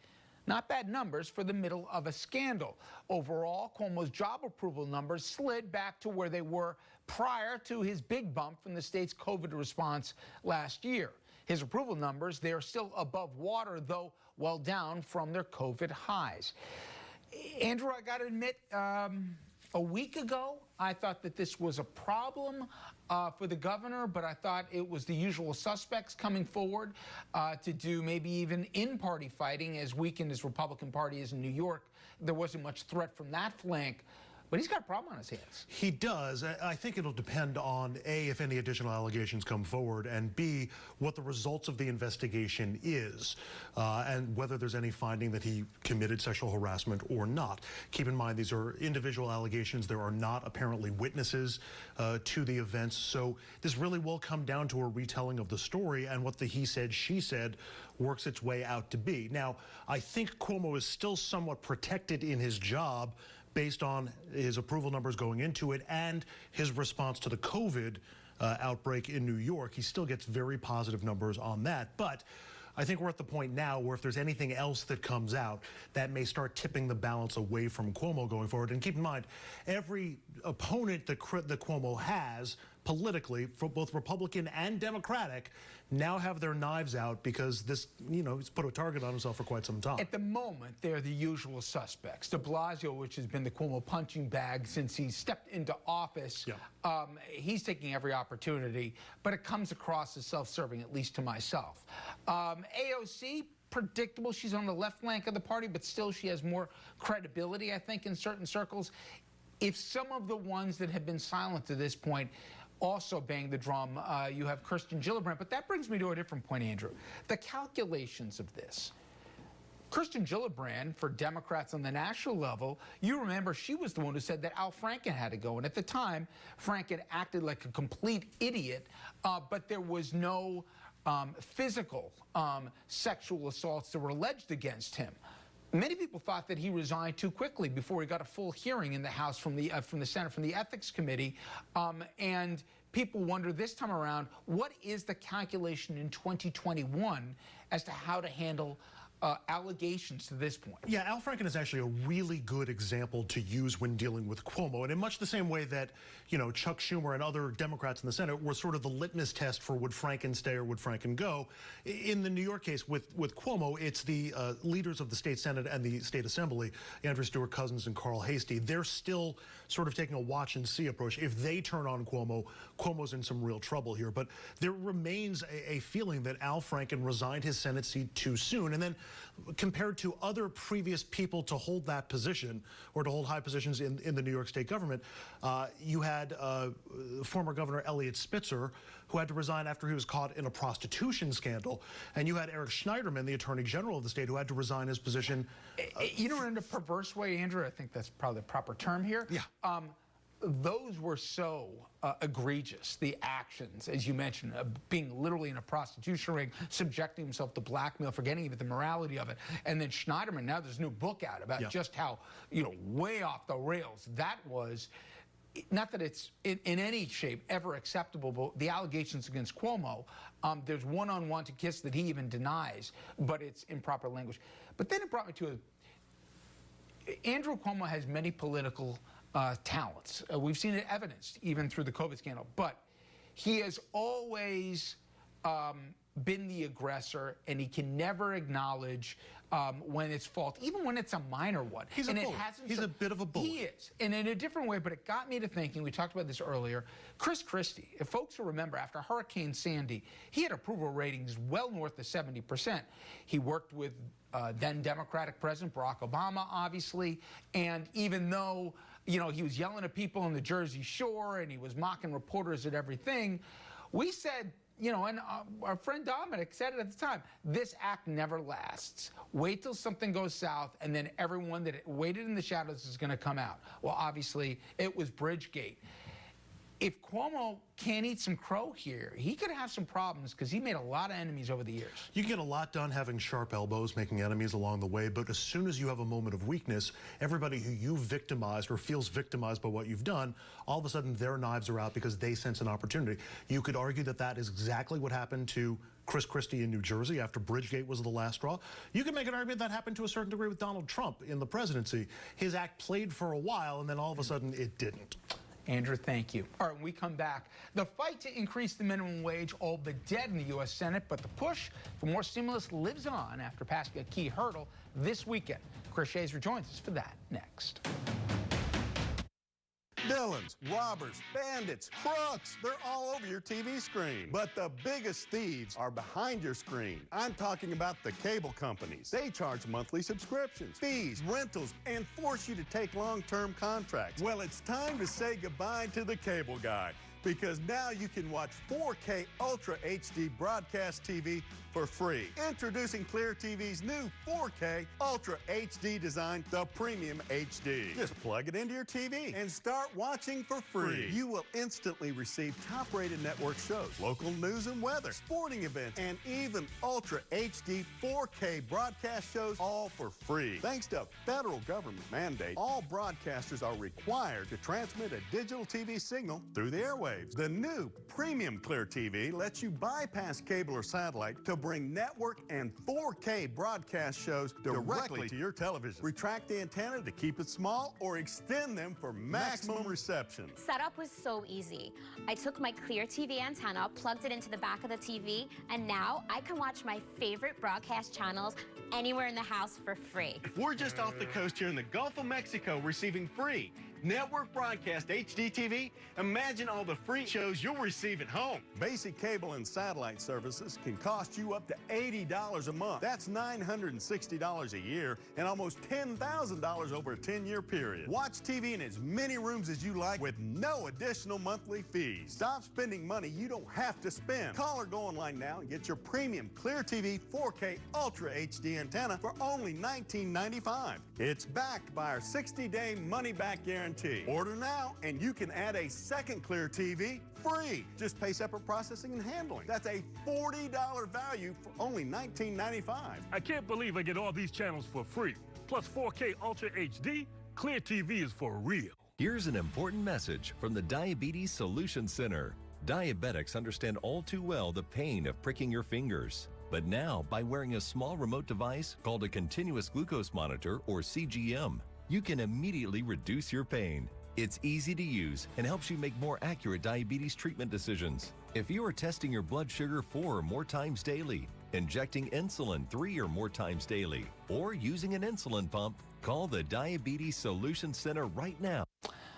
Not bad numbers for the middle of a scandal. Overall, Cuomo's job approval numbers slid back to where they were prior to his big bump from the state's COVID response last year. His approval numbers, they are still above water, though well down from their COVID highs. Andrew, I got to admit, a week ago, I thought that this was a problem for the governor, but I thought it was the usual suspects coming forward to do maybe even in-party fighting. As weakened as Republican Party is in New York, there wasn't much threat from that flank. But he's got a problem on his hands. He does. I think it'll depend on, A, if any additional allegations come forward, and B, what the results of the investigation is, and whether there's any finding that he committed sexual harassment or not. Keep in mind, these are individual allegations. There are not apparently witnesses to the events, so this really will come down to a retelling of the story and what the he said, she said works its way out to be. Now, I think Cuomo is still somewhat protected in his job based on his approval numbers going into it and his response to the COVID outbreak in New York. He still gets very positive numbers on that. But I think we're at the point now where if there's anything else that comes out, that may start tipping the balance away from Cuomo going forward. And keep in mind, every opponent that Cuomo has politically, for both Republican and Democratic, now have their knives out because this, he's put a target on himself for quite some time. At the moment, they're the usual suspects. De Blasio, which has been the Cuomo punching bag since he stepped into office, he's taking every opportunity, but it comes across as self-serving, at least to myself. AOC, predictable. She's on the left flank of the party, but still she has more credibility, I think, in certain circles. If some of the ones that have been silent to this point also bang the drum, you have Kirsten Gillibrand. But that brings me to a different point, Andrew. The calculations of this. Kirsten Gillibrand, for Democrats on the national level, you remember she was the one who said that Al Franken had to go. And at the time, Franken acted like a complete idiot, but there was no physical sexual assaults that were alleged against him. Many people thought that he resigned too quickly before he got a full hearing in the House from the Senate, from the Ethics Committee. And people wonder this time around, what is the calculation in 2021 as to how to handle allegations to this point. Yeah, Al Franken is actually a really good example to use when dealing with Cuomo. And in much the same way that, you know, Chuck Schumer and other Democrats in the Senate were sort of the litmus test for would Franken stay or would Franken go. In the New York case with Cuomo, it's the leaders of the state Senate and the state Assembly, Andrew Stewart Cousins and Carl Hastie. They're still sort of taking a watch and see approach. If they turn on Cuomo, Cuomo's in some real trouble here. But there remains a feeling that Al Franken resigned his Senate seat too soon. And then compared to other previous people to hold that position or to hold high positions in the New York state government, you had former Governor Eliot Spitzer, who had to resign after he was caught in a prostitution scandal. And you had Eric Schneiderman, the Attorney General of the state, who had to resign his position. You know, in a perverse way, Andrew, I think that's probably the proper term here. Yeah. Those were so egregious, the actions, as you mentioned, being literally in a prostitution ring, subjecting himself to blackmail, forgetting even the morality of it. And then Schneiderman, now there's a new book out about just how, you know, way off the rails that was. Not that it's in any shape ever acceptable, but the allegations against Cuomo, there's one unwanted kiss that he even denies, but it's improper language. But then it brought me to Andrew Cuomo has many political talents. We've seen it evidenced even through the COVID scandal, but he has always been the aggressor, and he can never acknowledge when it's fault, even when it's a minor one. He's a bully. He's a bit of a bully. He is, and in a different way, but it got me to thinking, we talked about this earlier, Chris Christie, if folks will remember, after Hurricane Sandy, he had approval ratings well north of 70%. He worked with then Democratic President Barack Obama, obviously, and even though, you know, he was yelling at people on the Jersey Shore and he was mocking reporters at everything, we said, you know, and our friend Dominic said it at the time, this act never lasts. Wait till something goes south, and then everyone that waited in the shadows is going to come out. Well, obviously, it was Bridgegate. If Cuomo can't eat some crow here, he could have some problems because he made a lot of enemies over the years. You get a lot done having sharp elbows, making enemies along the way, but as soon as you have a moment of weakness, everybody who you victimized or feels victimized by what you've done, all of a sudden their knives are out because they sense an opportunity. You could argue that that is exactly what happened to Chris Christie in New Jersey after Bridgegate was the last straw. You can make an argument that happened to a certain degree with Donald Trump in the presidency. His act played for a while, and then all of a sudden it didn't. Andrew, thank you. All right, when we come back, the fight to increase the minimum wage all but dead in the U.S. Senate, but the push for more stimulus lives on after passing a key hurdle this weekend. Chris Shazer joins us for that next. Villains, robbers, bandits, crooks, they're all over your TV screen. But the biggest thieves are behind your screen. I'm talking about the cable companies. They charge monthly subscriptions, fees, rentals, and force you to take long-term contracts. Well, it's time to say goodbye to the cable guy, because now you can watch 4K Ultra HD broadcast TV for free. Introducing Clear TV's new 4K Ultra HD design, the Premium HD. Just plug it into your TV and start watching for free. You will instantly receive top-rated network shows, local news and weather, sporting events, and even Ultra HD 4K broadcast shows, all for free. Thanks to a federal government mandate, all broadcasters are required to transmit a digital TV signal through the airwaves. The new Premium Clear TV lets you bypass cable or satellite to bring network and 4K broadcast shows directly to your television. Retract the antenna to keep it small or extend them for maximum reception. Setup was so easy. I took my Clear TV antenna, plugged it into the back of the TV, and now I can watch my favorite broadcast channels anywhere in the house for free. We're just off the coast here in the Gulf of Mexico receiving free network broadcast HD TV. Imagine all the free shows you'll receive at home. Basic cable and satellite services can cost you up to $80 a month. That's $960 a year and almost $10,000 over a 10-year period. Watch TV in as many rooms as you like with no additional monthly fees. Stop spending money you don't have to spend. Call or go online now and get your premium Clear TV 4K Ultra HD antenna for only $19.95. It's backed by our 60-day money-back guarantee. Order now, and you can add a second Clear TV free. Just pay separate processing and handling. That's a $40 value for only $19.95. I can't believe I get all these channels for free. Plus 4K Ultra HD, Clear TV is for real. Here's an important message from the Diabetes Solution Center. Diabetics understand all too well the pain of pricking your fingers. But now, by wearing a small remote device called a continuous glucose monitor, or CGM, you can immediately reduce your pain. It's easy to use and helps you make more accurate diabetes treatment decisions. If you are testing your blood sugar 4 or more times daily, injecting insulin 3 or more times daily, or using an insulin pump, call the Diabetes Solutions Center right now.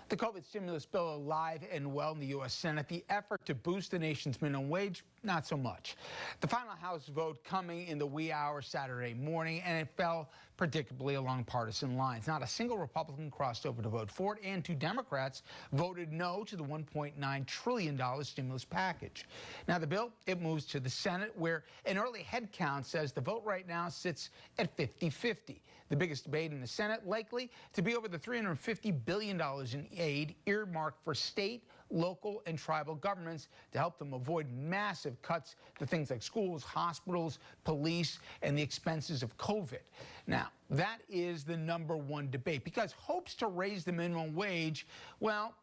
The COVID stimulus bill alive and well in the U.S. Senate. The effort to boost the nation's minimum wage, not so much. The final House vote coming in the wee hours Saturday morning, and it fell predictably along partisan lines. Not a single Republican crossed over to vote for it, and 2 Democrats voted no to the $1.9 trillion stimulus package. Now, the bill, it moves to the Senate, where an early head count says the vote right now sits at 50-50. The biggest debate in the Senate likely to be over the $350 billion in aid earmarked for state, local, and tribal governments to help them avoid massive cuts to things like schools, hospitals, police, and the expenses of COVID. Now, that is the #1 debate, because hopes to raise the minimum wage, well,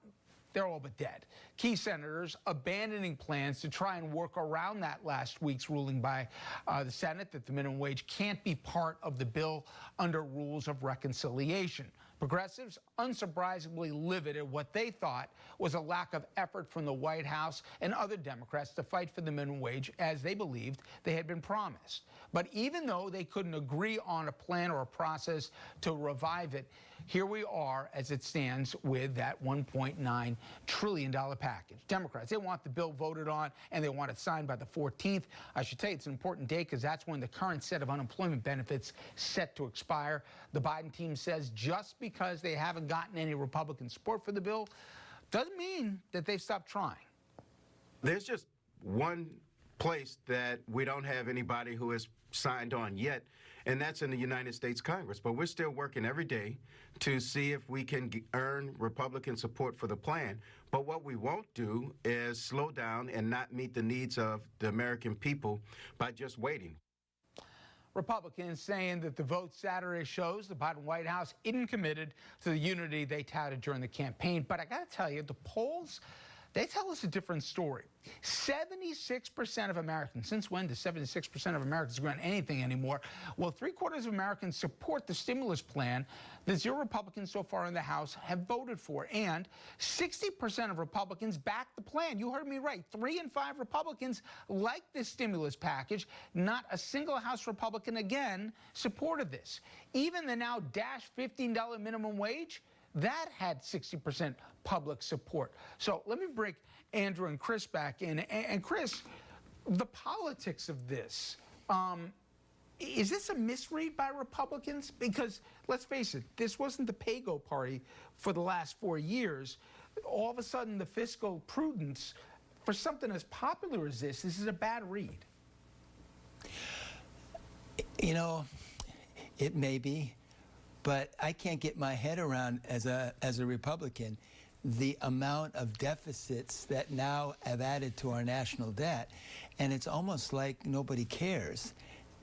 they're all but dead. Key senators abandoning plans to try and work around that last week's ruling by the Senate that the minimum wage can't be part of the bill under rules of reconciliation. Progressives, unsurprisingly livid at what they thought was a lack of effort from the White House and other Democrats to fight for the minimum wage, as they believed they had been promised. But even though they couldn't agree on a plan or a process to revive it, here we are as it stands with that $1.9 trillion package. Democrats, they want the bill voted on and they want it signed by the 14th. I should tell you it's an important date because that's when the current set of unemployment benefits set to expire. The Biden team says just because they haven't gotten any Republican support for the bill doesn't mean that they've stopped trying. There's just one place that we don't have anybody who has signed on yet, and that's in the United States Congress. But we're still working every day to see if we can earn Republican support for the plan. But what we won't do is slow down and not meet the needs of the American people by just waiting. Republicans saying that the vote Saturday shows the Biden White House isn't committed to the unity they touted during the campaign. But I got to tell you, the polls, they tell us a different story. 76% of Americans, since when does 76% of Americans agree on anything anymore? Well, 3/4 of Americans support the stimulus plan that 0 Republicans so far in the House have voted for. And 60% of Republicans back the plan. You heard me right. 3 in 5 Republicans like this stimulus package. Not a single House Republican, again, supported this. Even the now $15 minimum wage, that had 60% public support. So let me break Andrew and Chris back in. And Chris, the politics of this, is this a misread by Republicans? Because let's face it, this wasn't the pay-go party for the last 4 years. All of a sudden, the fiscal prudence for something as popular as this is a bad read. You know, it may be. But I can't get my head around, as a Republican, the amount of deficits that now have added to our national debt. And it's almost like nobody cares.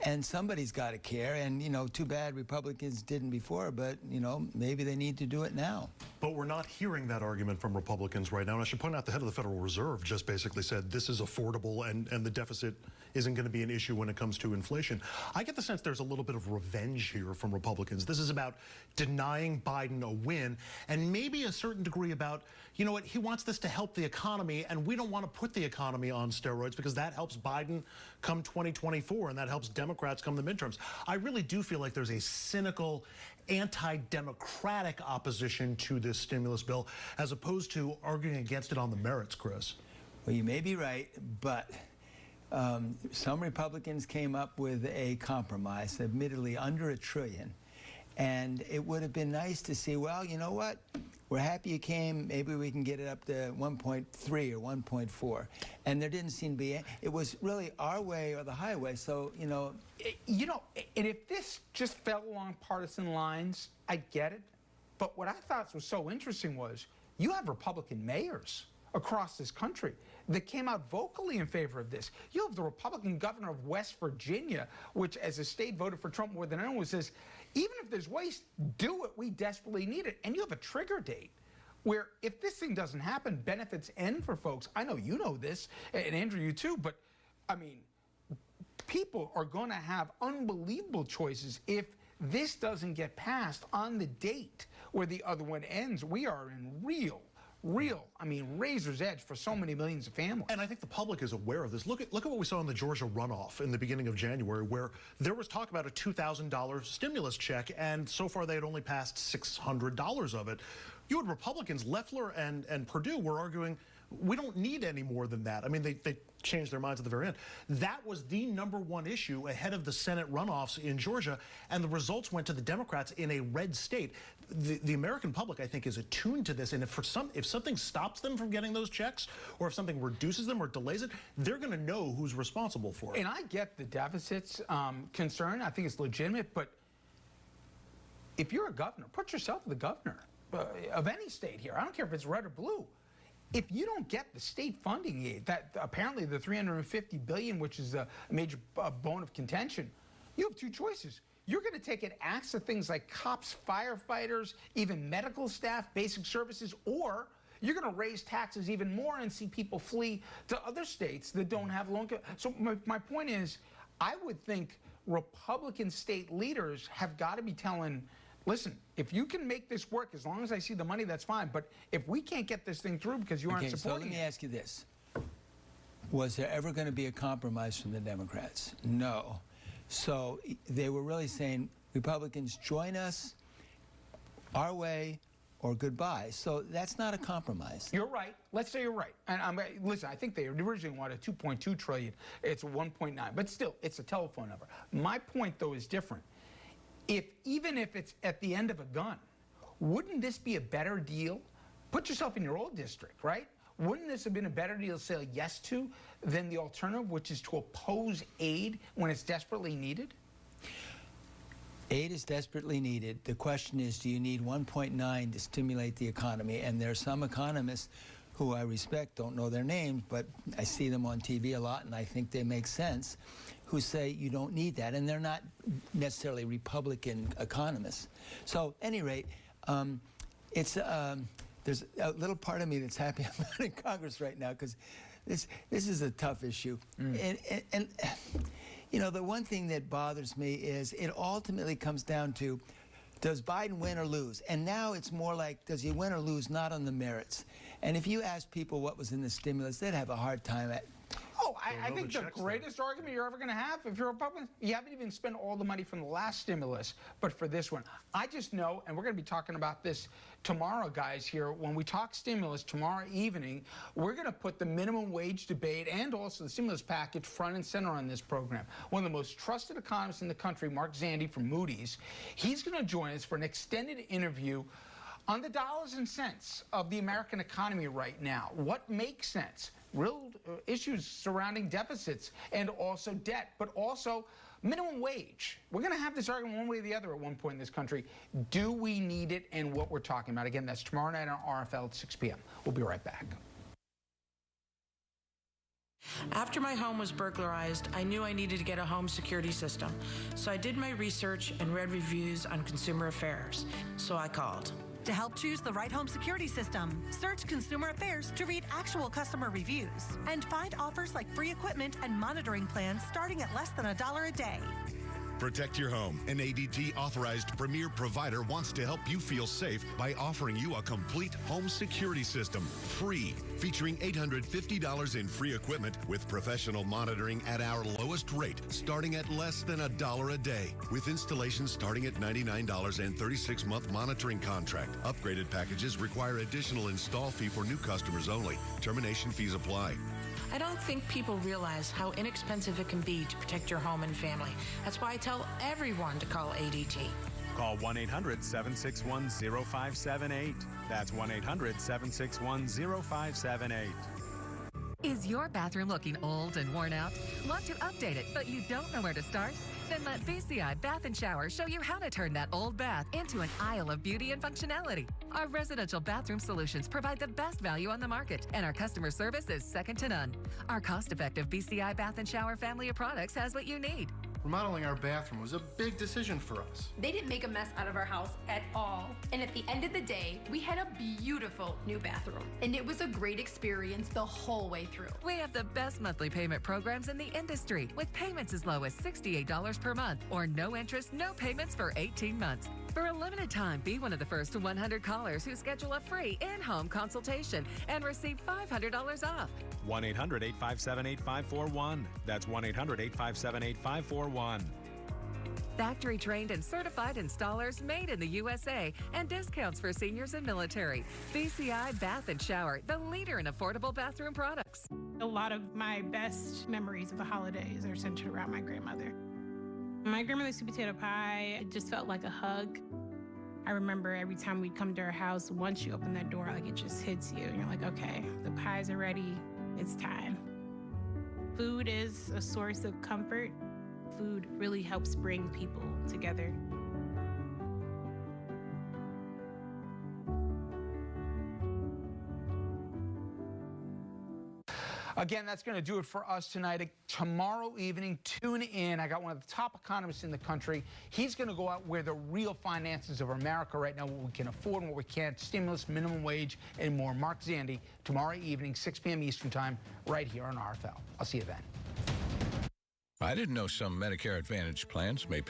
And somebody's got to care. And, you know, too bad Republicans didn't before, but, you know, maybe they need to do it now. But we're not hearing that argument from Republicans right now. And I should point out the head of the Federal Reserve just basically said this is affordable and the deficit isn't going to be an issue when it comes to inflation. I get the sense there's a little bit of revenge here from Republicans. This is about denying Biden a win and maybe a certain degree about, you know what, he wants this to help the economy and we don't want to put the economy on steroids because that helps Biden come 2024 and that helps Democrats come the midterms. I really do feel like there's a cynical, anti-democratic opposition to this stimulus bill as opposed to arguing against it on the merits, Chris. Well, you may be right, but some Republicans came up with a compromise, admittedly under $1 trillion. And it would have been nice to see, well, you know what? We're happy you came. Maybe we can get it up to 1.3 or 1.4. And there didn't seem to be, it was really our way or the highway. So, you know. You know, and if this just fell along partisan lines, I get it. But what I thought was so interesting was you have Republican mayors across this country that came out vocally in favor of this. You have the Republican governor of West Virginia, which as a state voted for Trump more than anyone, says, even if there's waste, do it. We desperately need it. And you have a trigger date where if this thing doesn't happen, benefits end for folks. I know you know this, and Andrew, you too, but I mean, people are going to have unbelievable choices if this doesn't get passed on the date where the other one ends. We are in real, I mean, razor's edge for so many millions of families. And I think the public is aware of this. Look at what we saw in the Georgia runoff in the beginning of January, where there was talk about a $2,000 stimulus check, and so far they had only passed $600 of it. You had Republicans, Loeffler and Perdue, were arguing, we don't need any more than that. I mean, they changed their minds at the very end. That was the #1 issue ahead of the Senate runoffs in Georgia, and the results went to the Democrats in a red state. The American public, I think, is attuned to this, and if something stops them from getting those checks, or if something reduces them or delays it, they're going to know who's responsible for it. And I get the deficit's concern. I think it's legitimate, but if you're a governor, put yourself the governor of any state here. I don't care if it's red or blue. If you don't get the state funding aid, that apparently the $350 billion, which is a major bone of contention, you have two choices. You're going to take an axe to things like cops, firefighters, even medical staff, basic services, or you're going to raise taxes even more and see people flee to other states that don't have low income. So my point is, I would think Republican state leaders have got to be telling, listen, if you can make this work, as long as I see the money, that's fine. But if we can't get this thing through because you aren't supporting it. So let me ask you this. Was there ever going to be a compromise from the Democrats? No. So they were really saying, Republicans, join us, our way, or goodbye. So that's not a compromise. You're right. Let's say you're right. And listen, I think they originally wanted $2.2 trillion. It's 1.9. But still, it's a telephone number. My point, though, is different. Even if it's at the end of a gun, wouldn't this be a better deal? Put yourself in your old district, right? Wouldn't this have been a better deal to say yes to than the alternative, which is to oppose aid when it's desperately needed? Aid is desperately needed. The question is, do you need 1.9 to stimulate the economy? And there are some economists who I respect, don't know their names, but I see them on TV a lot and I think they make sense, who say you don't need that. And they're not necessarily Republican economists. So at any rate, there's a little part of me that's happy I'm not in Congress right now because this is a tough issue. And you know, the one thing that bothers me is it ultimately comes down to, does Biden win or lose? And now it's more like, does he win or lose, not on the merits. And if you ask people what was in the stimulus, they'd have a hard time at. Oh, I think the greatest argument you're ever going to have, if you're a Republican, you haven't even spent all the money from the last stimulus, but for this one. I just know, and we're going to be talking about this tomorrow, guys, here. When we talk stimulus tomorrow evening, we're going to put the minimum wage debate and also the stimulus package front and center on this program. One of the most trusted economists in the country, Mark Zandi from Moody's, he's going to join us for an extended interview on the dollars and cents of the American economy right now. What makes sense? Real issues surrounding deficits and also debt, but also minimum wage. We're going to have this argument one way or the other at one point in this country. Do we need it, and what we're talking about? Again, that's tomorrow night on RFL at 6 p.m. We'll be right back. After my home was burglarized, I knew I needed to get a home security system. So I did my research and read reviews on Consumer Affairs. So I called. To help choose the right home security system, search Consumer Affairs to read actual customer reviews and find offers like free equipment and monitoring plans starting at less than $1 a day. Protect your home. An ADT authorized premier provider wants to help you feel safe by offering you a complete home security system, free, featuring $850 in free equipment with professional monitoring at our lowest rate, starting at less than $1 a day, with installation starting at $99 and 36-month monitoring contract. Upgraded packages require additional install fee for new customers only. Termination fees apply. I don't think people realize how inexpensive it can be to protect your home and family. That's why I tell everyone to call ADT. Call 1-800-761-0578. That's 1-800-761-0578. Is your bathroom looking old and worn out? Want to update it, but you don't know where to start? Then let BCI Bath & Shower show you how to turn that old bath into an aisle of beauty and functionality. Our residential bathroom solutions provide the best value on the market, and our customer service is second to none. Our cost-effective BCI Bath & Shower family of products has what you need. Remodeling our bathroom was a big decision for us. They didn't make a mess out of our house at all. And at the end of the day, we had a beautiful new bathroom. And it was a great experience the whole way through. We have the best monthly payment programs in the industry, with payments as low as $68 per month or no interest, no payments for 18 months. For a limited time, be one of the first 100 callers who schedule a free in-home consultation and receive $500 off. 1-800-857-8541. That's 1-800-857-8541. Factory trained and certified installers made in the USA and discounts for seniors and military. BCI Bath and Shower, the leader in affordable bathroom products. A lot of my best memories of the holidays are centered around my grandmother. My grandmother's sweet potato pie, it just felt like a hug. I remember every time we'd come to her house, once you open that door, like it just hits you and you're like, okay, the pies are ready, it's time. Food is a source of comfort. Food really helps bring people together. Again, that's going to do it for us tonight. Tomorrow evening, tune in. I got one of the top economists in the country. He's going to go out where the real finances of America right now, what we can afford and what we can't, stimulus, minimum wage, and more. Mark Zandi, tomorrow evening, 6 p.m. Eastern Time, right here on RFL. I'll see you then. I didn't know some Medicare Advantage plans may pay